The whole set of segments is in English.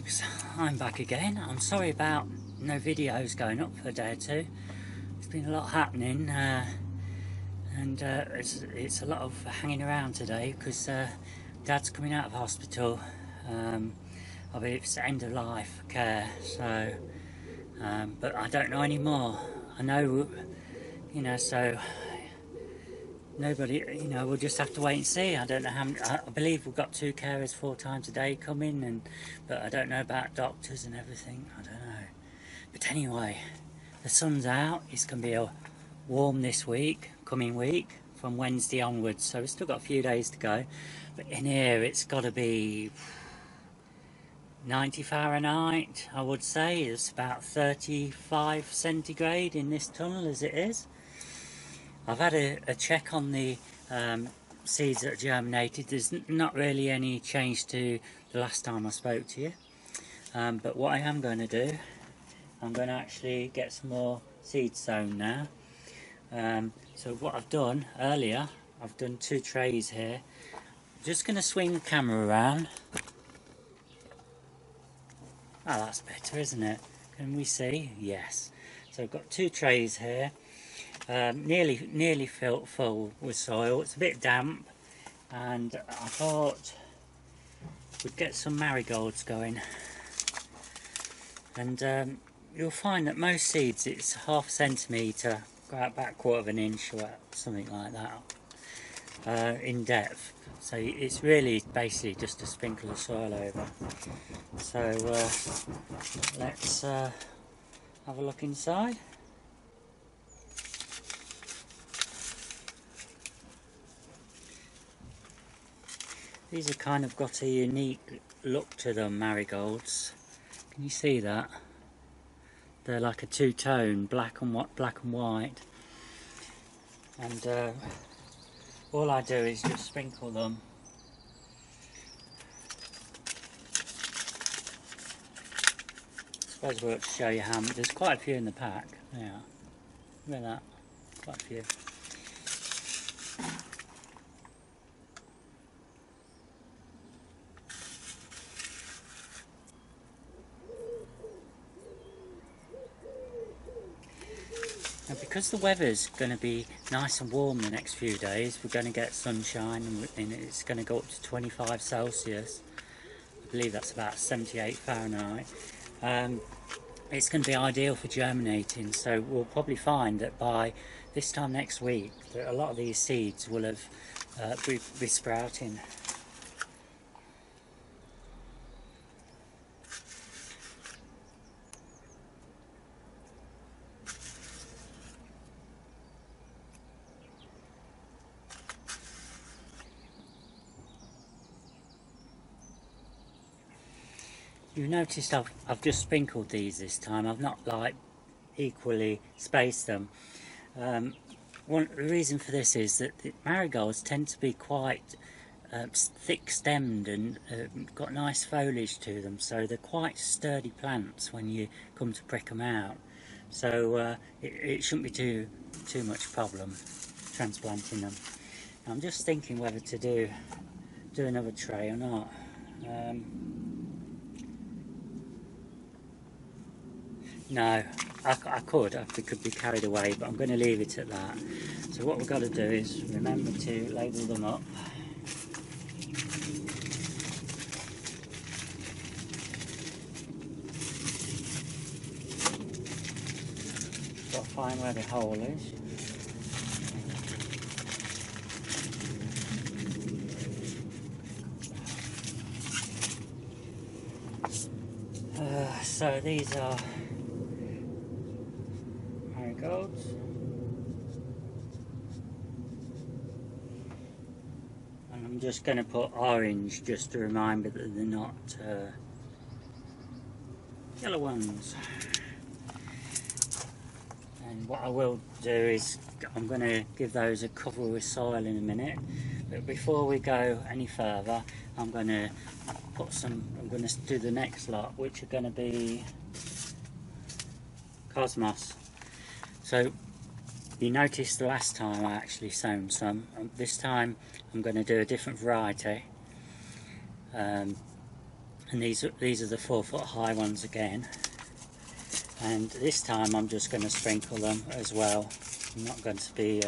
folks, I'm back again. I'm sorry about no videos going up for a day or two. There's been a lot happening and it's a lot of hanging around today because Dad's coming out of hospital. I believe it's the end of life care, so but I don't know any more. I know, so nobody, we'll just have to wait and see. I don't know how many, I believe we've got 2 carers 4 times a day coming, but I don't know about doctors and everything. I don't know. But anyway, the sun's out. It's going to be warm this week, coming week, from Wednesday onwards. So we've still got a few days to go. But in here, it's got to be 90 Fahrenheit, I would say. It's about 35 centigrade in this tunnel as it is. I've had a check on the seeds that are germinated. There's not really any change to the last time I spoke to you. But what I am going to do, I'm going to actually get some more seeds sown now. So what I've done earlier, I've done 2 trays here. I'm just going to swing the camera around. Oh, that's better, isn't it? Can we see? Yes. So I've got 2 trays here. Nearly filled full with soil. It's a bit damp, and I thought we'd get some marigolds going. And you'll find that most seeds, it's ½ centimetre, go out back 1/4 of an inch or something like that, in depth. So it's really basically just a sprinkle of soil over. So let's have a look inside. These have kind of got a unique look to them, marigolds. Can you see that? They're like a 2-tone, black and white. And all I do is just sprinkle them. I suppose we'll show you how many. There's quite a few in the pack. Yeah, look at that, quite a few. Now, because the weather's going to be nice and warm the next few days, we're going to get sunshine and it's going to go up to 25 Celsius. I believe that's about 78 Fahrenheit. It's going to be ideal for germinating, so we'll probably find that by this time next week that a lot of these seeds will have be sprouting. You've noticed I've just sprinkled these this time. I've not like equally spaced them. The reason for this is that the marigolds tend to be quite thick stemmed and got nice foliage to them, so they're quite sturdy plants when you come to prick them out. So it shouldn't be too much problem transplanting them. I'm just thinking whether to do another tray or not. No, I could be carried away, but I'm going to leave it at that. So what we've got to do is remember to label them up. Got to find where the hole is. So these are marigolds. And I'm just going to put orange just to remind me that they're not yellow ones. And what I will do is I'm going to give those a cover with soil in a minute. But before we go any further, I'm going to do the next lot, which are going to be cosmos. So you noticed the last time I actually sown some. This time I'm going to do a different variety, and And these are the 4-foot high ones again. And this time I'm just going to sprinkle them as well. I'm not going to be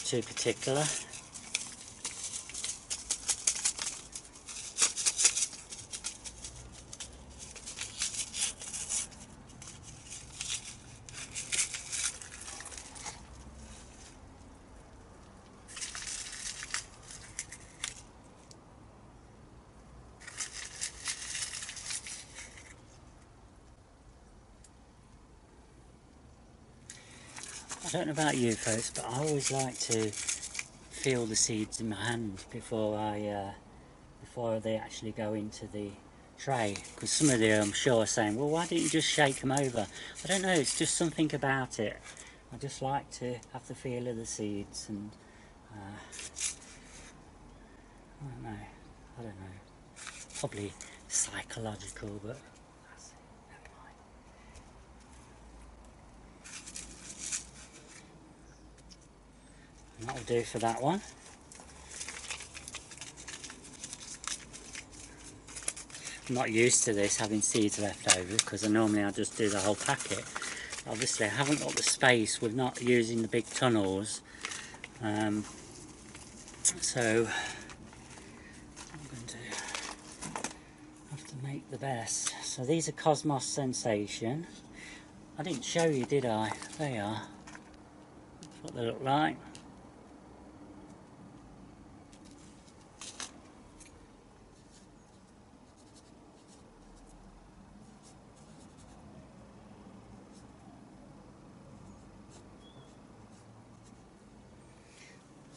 too particular. I don't know about you folks, but I always like to feel the seeds in my hand before they actually go into the tray, because some of them I'm sure are saying, well, why don't you just shake them over? I don't know, it's just something about it. I just like to have the feel of the seeds, and I don't know, probably psychological, but that'll do for that one. I'm not used to this, having seeds left over, because normally I just do the whole packet. Obviously I haven't got the space with not using the big tunnels, so I'm going to have to make the best. So these are Cosmos Sensation. I didn't show you, did I? They are. That's what they look like.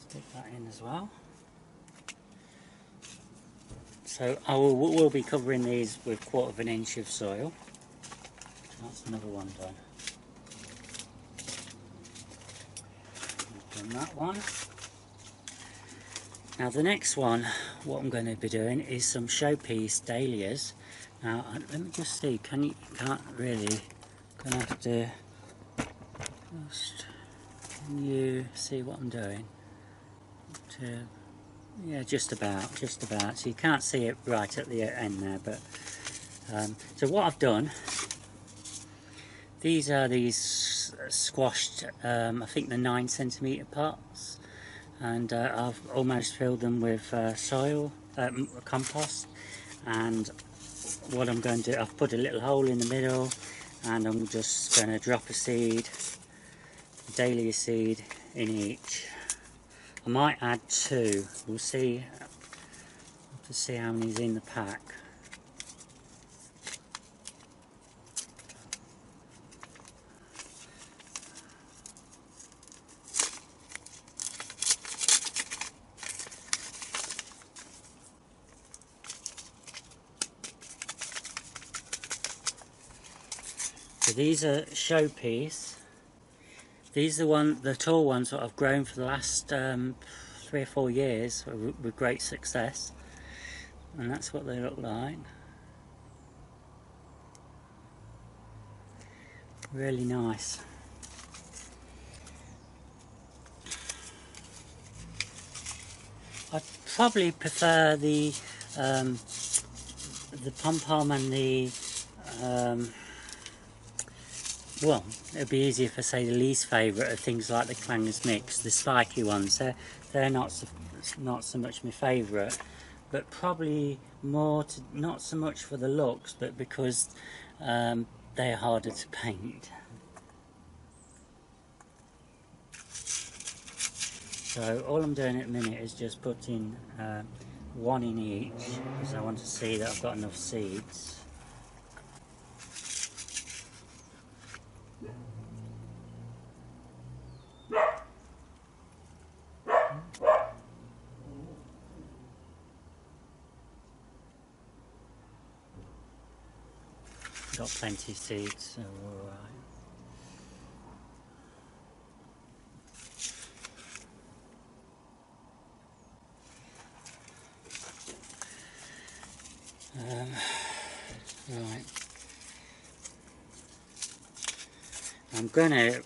Stick that in as well. So I will be covering these with 1/4 inch of soil. That's another one done. I've done that one. Now the next one, what I'm going to be doing is some showpiece dahlias. Now let me just see, can't really, gonna have to just, can you see what I'm doing? Yeah, just about, so you can't see it right at the end there, but so what I've done, these are squashed, I think they're 9cm pots, and I've almost filled them with soil, compost, and what I'm going to do, I've put a little hole in the middle, and I'm just going to drop a seed, a dahlia seed in each. I might add 2, we'll see, have to see how many's in the pack. So these are showpiece. These are the tall ones that I've grown for the last 3 or 4 years with great success, and that's what they look like. Really nice. I probably prefer the pom-pom and the well, it'd be easier if I say the least favourite of things like the Clangers Mix, the spiky ones. They're not so much my favourite, but probably more not so much for the looks, but because they're harder to paint. So all I'm doing at the minute is just putting 1 in each, because I want to see that I've got enough seeds. Got plenty of seeds, so we're alright. Right. I'm gonna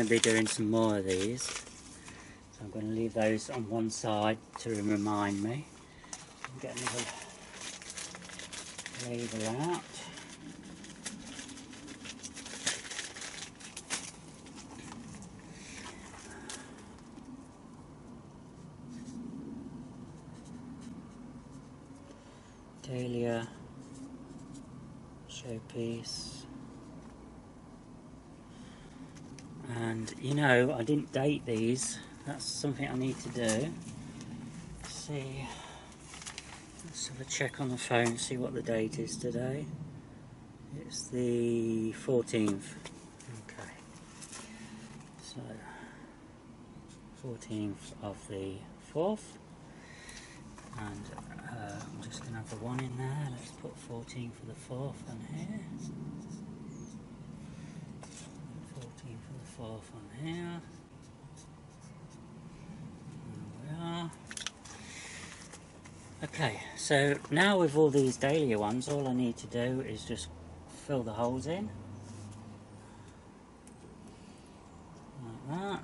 be doing some more of these. So I'm gonna leave those on one side to remind me. get another label out. Dahlia showpiece. And you know, I didn't date these. That's something I need to do. See, let's have a check on the phone, see what the date is today. It's the 14th. Okay, so 14th of the 4th, and I'm just going to have the 1 in there. Let's put 14 for the 4th on here. 14 for the 4th on here. There we are. Okay, so now with all these dahlia ones, all I need to do is just fill the holes in. Like that.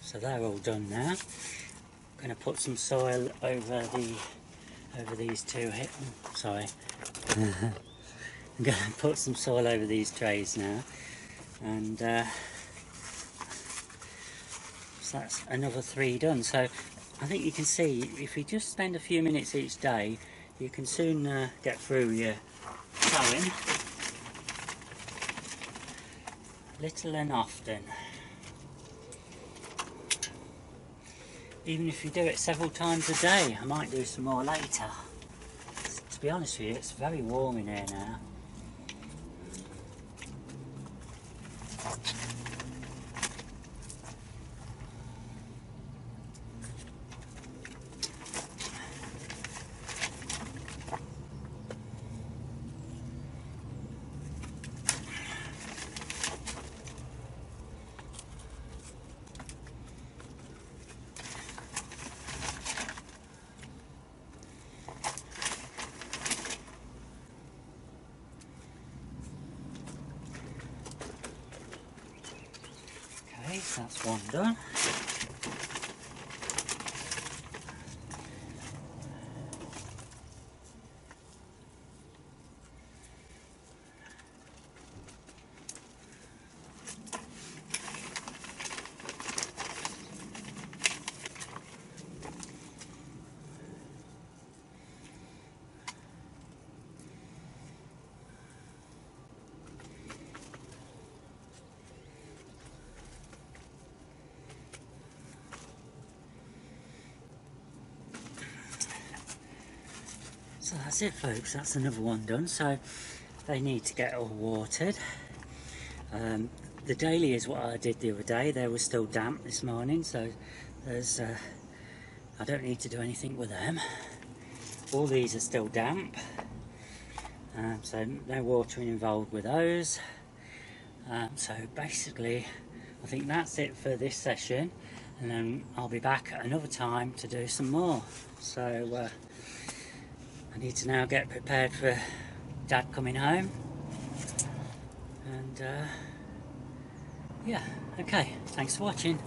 So they're all done now. I'm going to put some soil over these two here. Sorry. I'm going to put some soil over these trays now, and so that's another 3 done. So I think you can see, if you just spend a few minutes each day, you can soon get through your sowing, little and often. Even if you do it several times a day. I might do some more later. To be honest with you, it's very warm in here now. Okay, that's 1 done. So that's it, folks, that's another 1 done. So they need to get all watered. The dahlias, what I did the other day, they were still damp this morning, so there's I don't need to do anything with them. All these are still damp, so no watering involved with those. So basically I think that's it for this session, and then I'll be back at another time to do some more. So I need to now get prepared for Dad coming home, and yeah, okay, thanks for watching.